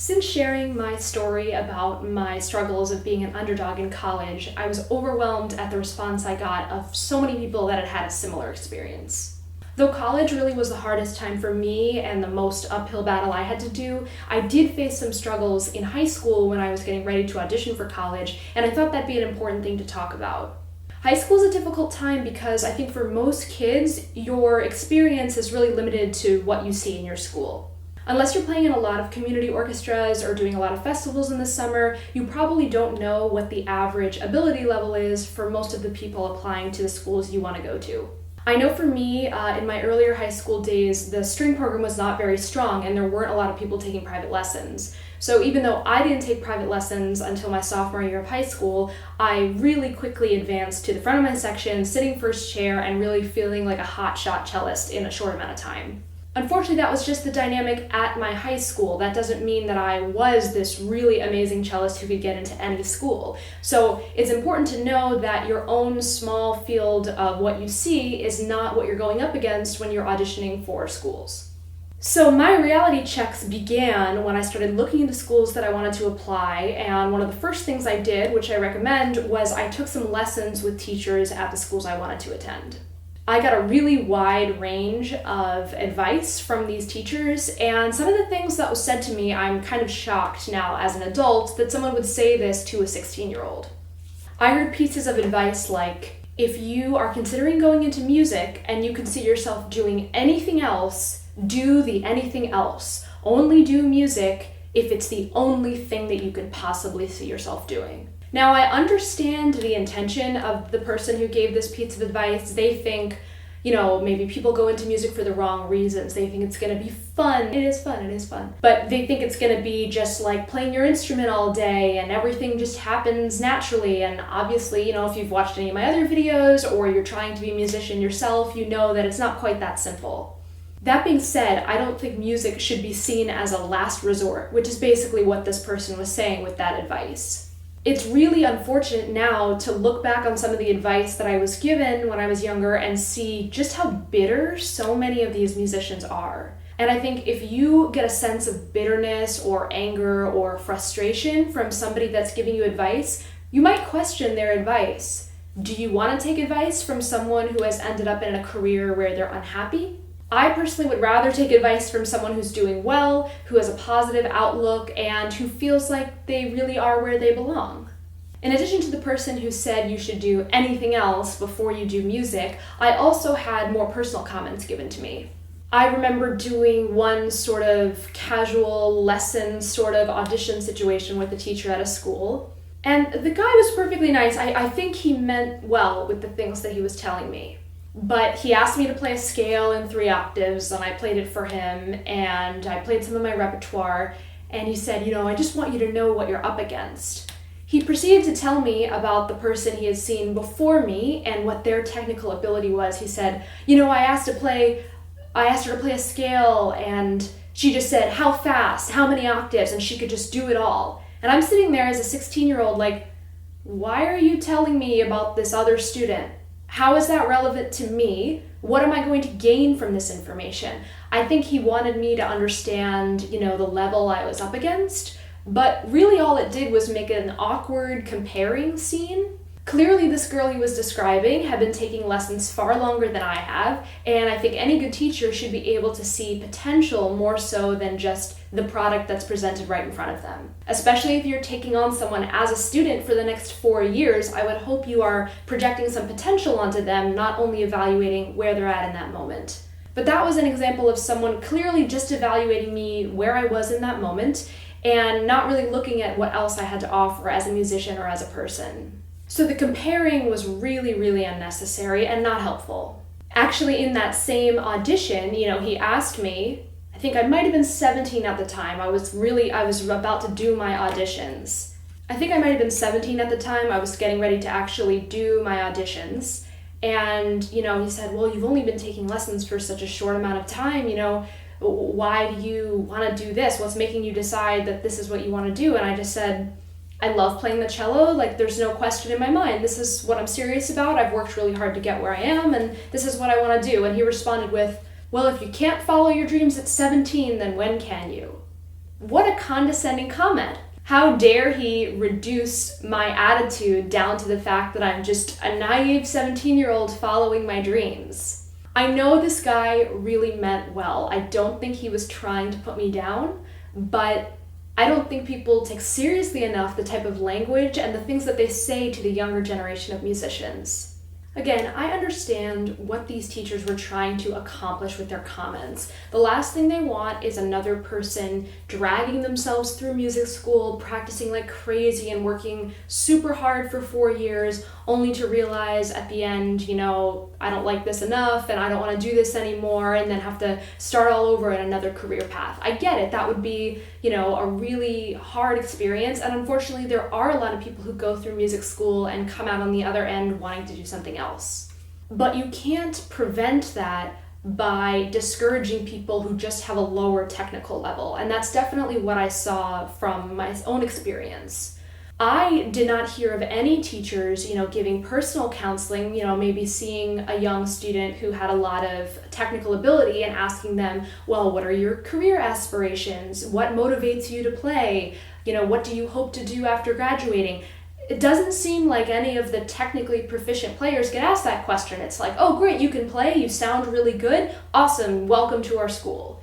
Since sharing my story about my struggles of being an underdog in college, I was overwhelmed at the response I got of so many people that had had a similar experience. Though college really was the hardest time for me and the most uphill battle I had to do, I did face some struggles in high school when I was getting ready to audition for college, and I thought that'd be an important thing to talk about. High school is a difficult time because I think for most kids, your experience is really limited to what you see in your school. Unless you're playing in a lot of community orchestras or doing a lot of festivals in the summer, you probably don't know what the average ability level is for most of the people applying to the schools you want to go to. I know for me, in my earlier high school days, the string program was not very strong and there weren't a lot of people taking private lessons. So even though I didn't take private lessons until my sophomore year of high school, I really quickly advanced to the front of my section, sitting first chair, and really feeling like a hotshot cellist in a short amount of time. Unfortunately, that was just the dynamic at my high school. That doesn't mean that I was this really amazing cellist who could get into any school. So it's important to know that your own small field of what you see is not what you're going up against when you're auditioning for schools. So my reality checks began when I started looking into schools that I wanted to apply, and one of the first things I did, which I recommend, was I took some lessons with teachers at the schools I wanted to attend. I got a really wide range of advice from these teachers, and some of the things that was said to me, I'm kind of shocked now as an adult that someone would say this to a 16-year-old. I heard pieces of advice like, if you are considering going into music and you can see yourself doing anything else, do the anything else. Only do music if it's the only thing that you could possibly see yourself doing. Now, I understand the intention of the person who gave this piece of advice. They think, maybe people go into music for the wrong reasons. They think it's going to be fun. It is fun. But they think it's going to be just like playing your instrument all day and everything just happens naturally. And obviously, if you've watched any of my other videos or you're trying to be a musician yourself, you know that it's not quite that simple. That being said, I don't think music should be seen as a last resort, which is basically what this person was saying with that advice. It's really unfortunate now to look back on some of the advice that I was given when I was younger and see just how bitter so many of these musicians are. And I think if you get a sense of bitterness or anger or frustration from somebody that's giving you advice, you might question their advice. Do you want to take advice from someone who has ended up in a career where they're unhappy? I personally would rather take advice from someone who's doing well, who has a positive outlook, and who feels like they really are where they belong. In addition to the person who said you should do anything else before you do music, I also had more personal comments given to me. I remember doing one sort of casual lesson sort of audition situation with a teacher at a school, and the guy was perfectly nice. I think he meant well with the things that he was telling me. But he asked me to play a scale in 3 octaves, and I played it for him, and I played some of my repertoire, and he said, I just want you to know what you're up against. He proceeded to tell me about the person he had seen before me and what their technical ability was. He said, I asked her to play a scale, and she just said, how fast, how many octaves, and she could just do it all. And I'm sitting there as a 16-year-old like, why are you telling me about this other student? How is that relevant to me? What am I going to gain from this information? I think he wanted me to understand, the level I was up against, but really all it did was make it an awkward comparing scene. Clearly this girl he was describing had been taking lessons far longer than I have, and I think any good teacher should be able to see potential more so than just the product that's presented right in front of them. Especially if you're taking on someone as a student for the next 4 years, I would hope you are projecting some potential onto them, not only evaluating where they're at in that moment. But that was an example of someone clearly just evaluating me where I was in that moment and not really looking at what else I had to offer as a musician or as a person. So the comparing was really, really unnecessary and not helpful. Actually, in that same audition, he asked me, I think I might have been 17 at the time. I was about to do my auditions. I think I might have been 17 at the time. I was getting ready to actually do my auditions. And, he said, well, you've only been taking lessons for such a short amount of time, why do you want to do this? What's making you decide that this is what you want to do? And I just said, I love playing the cello, there's no question in my mind. This is what I'm serious about. I've worked really hard to get where I am, and this is what I want to do. And he responded with, well, if you can't follow your dreams at 17, then when can you? What a condescending comment. How dare he reduce my attitude down to the fact that I'm just a naive 17-year-old following my dreams. I know this guy really meant well. I don't think he was trying to put me down, but I don't think people take seriously enough the type of language and the things that they say to the younger generation of musicians. Again, I understand what these teachers were trying to accomplish with their comments. The last thing they want is another person dragging themselves through music school, practicing like crazy and working super hard for 4 years, only to realize at the end, I don't like this enough and I don't want to do this anymore, and then have to start all over in another career path. I get it. That would be, a really hard experience. And unfortunately, there are a lot of people who go through music school and come out on the other end wanting to do something else. But you can't prevent that by discouraging people who just have a lower technical level. And that's definitely what I saw from my own experience. I did not hear of any teachers, giving personal counseling, maybe seeing a young student who had a lot of technical ability and asking them, well, what are your career aspirations? What motivates you to play? What do you hope to do after graduating? It doesn't seem like any of the technically proficient players get asked that question. It's like, oh, great, you can play, you sound really good, awesome, welcome to our school.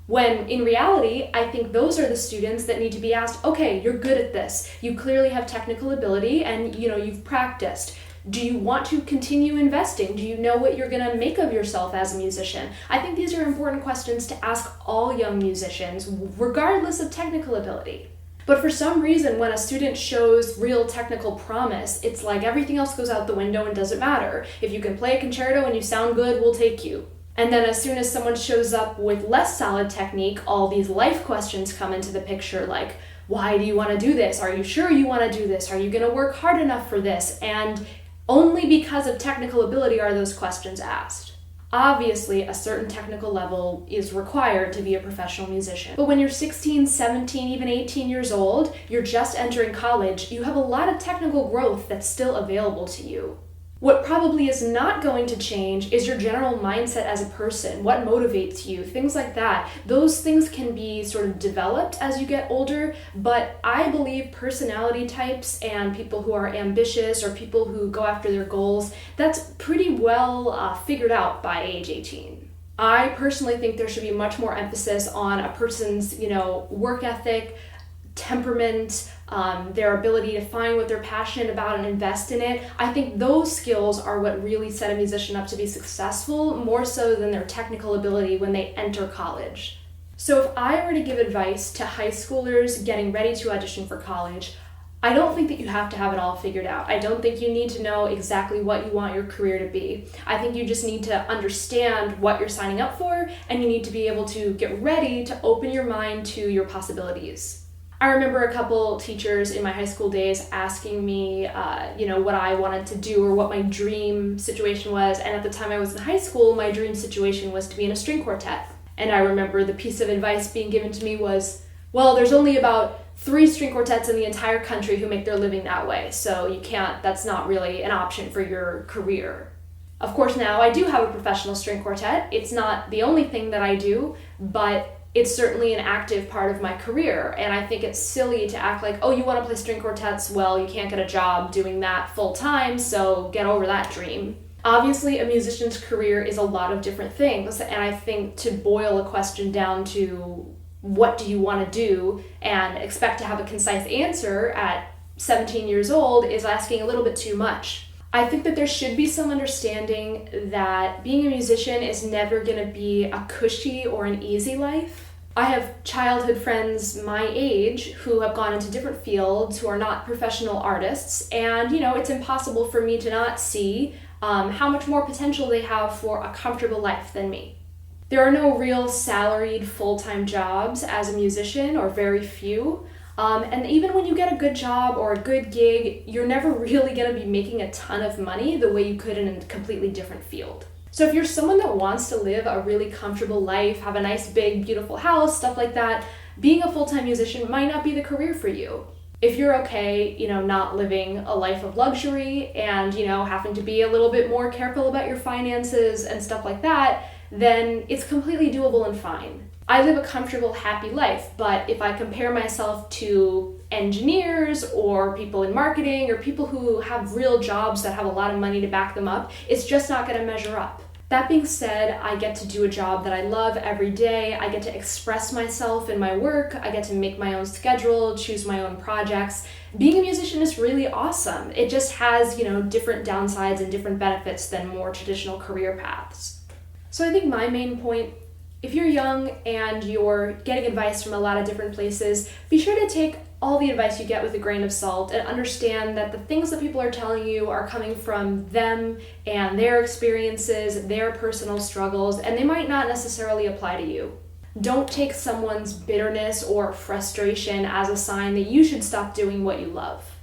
When in reality, I think those are the students that need to be asked, okay, you're good at this. You clearly have technical ability and you've practiced. Do you want to continue investing? Do you know what you're gonna make of yourself as a musician? I think these are important questions to ask all young musicians, regardless of technical ability. But for some reason, when a student shows real technical promise, it's like everything else goes out the window and doesn't matter. If you can play a concerto and you sound good, we'll take you. And then as soon as someone shows up with less solid technique, all these life questions come into the picture, like, why do you want to do this? Are you sure you want to do this? Are you going to work hard enough for this? And only because of technical ability are those questions asked. Obviously, a certain technical level is required to be a professional musician. But when you're 16, 17, even 18 years old, you're just entering college, you have a lot of technical growth that's still available to you. What probably is not going to change is your general mindset as a person, what motivates you, things like that. Those things can be sort of developed as you get older, but I believe personality types and people who are ambitious or people who go after their goals, that's pretty well figured out by age 18. I personally think there should be much more emphasis on a person's, work ethic, temperament, their ability to find what they're passionate about and invest in it. I think those skills are what really set a musician up to be successful, more so than their technical ability when they enter college. So if I were to give advice to high schoolers getting ready to audition for college, I don't think that you have to have it all figured out. I don't think you need to know exactly what you want your career to be. I think you just need to understand what you're signing up for, and you need to be able to get ready to open your mind to your possibilities. I remember a couple teachers in my high school days asking me, what I wanted to do or what my dream situation was. And at the time I was in high school, my dream situation was to be in a string quartet. And I remember the piece of advice being given to me was, well, there's only about 3 string quartets in the entire country who make their living that way. So that's not really an option for your career. Of course, now I do have a professional string quartet. It's not the only thing that I do, but it's certainly an active part of my career, and I think it's silly to act like, oh, you want to play string quartets? Well, you can't get a job doing that full time, so get over that dream. Obviously, a musician's career is a lot of different things, and I think to boil a question down to what do you want to do and expect to have a concise answer at 17 years old is asking a little bit too much. I think that there should be some understanding that being a musician is never going to be a cushy or an easy life. I have childhood friends my age who have gone into different fields who are not professional artists, and it's impossible for me to not see how much more potential they have for a comfortable life than me. There are no real salaried full-time jobs as a musician, or very few. And even when you get a good job or a good gig, you're never really going to be making a ton of money the way you could in a completely different field. So if you're someone that wants to live a really comfortable life, have a nice, big, beautiful house, stuff like that, being a full-time musician might not be the career for you. If you're okay, not living a life of luxury and, having to be a little bit more careful about your finances and stuff like that, then it's completely doable and fine. I live a comfortable, happy life, but if I compare myself to engineers or people in marketing or people who have real jobs that have a lot of money to back them up, it's just not going to measure up. That being said, I get to do a job that I love every day. I get to express myself in my work. I get to make my own schedule, choose my own projects. Being a musician is really awesome. It just has, different downsides and different benefits than more traditional career paths. So I think my main point, if you're young and you're getting advice from a lot of different places, be sure to take all the advice you get with a grain of salt and understand that the things that people are telling you are coming from them and their experiences, their personal struggles, and they might not necessarily apply to you. Don't take someone's bitterness or frustration as a sign that you should stop doing what you love.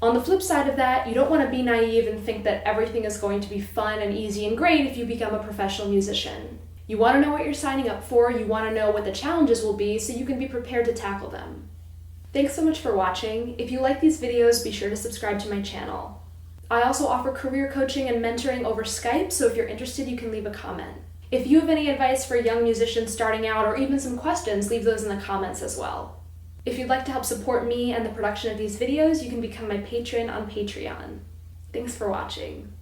On the flip side of that, you don't want to be naive and think that everything is going to be fun and easy and great if you become a professional musician. You want to know what you're signing up for, you want to know what the challenges will be so you can be prepared to tackle them. Thanks so much for watching. If you like these videos, be sure to subscribe to my channel. I also offer career coaching and mentoring over Skype, so if you're interested, you can leave a comment. If you have any advice for young musicians starting out or even some questions, leave those in the comments as well. If you'd like to help support me and the production of these videos, you can become my patron on Patreon. Thanks for watching.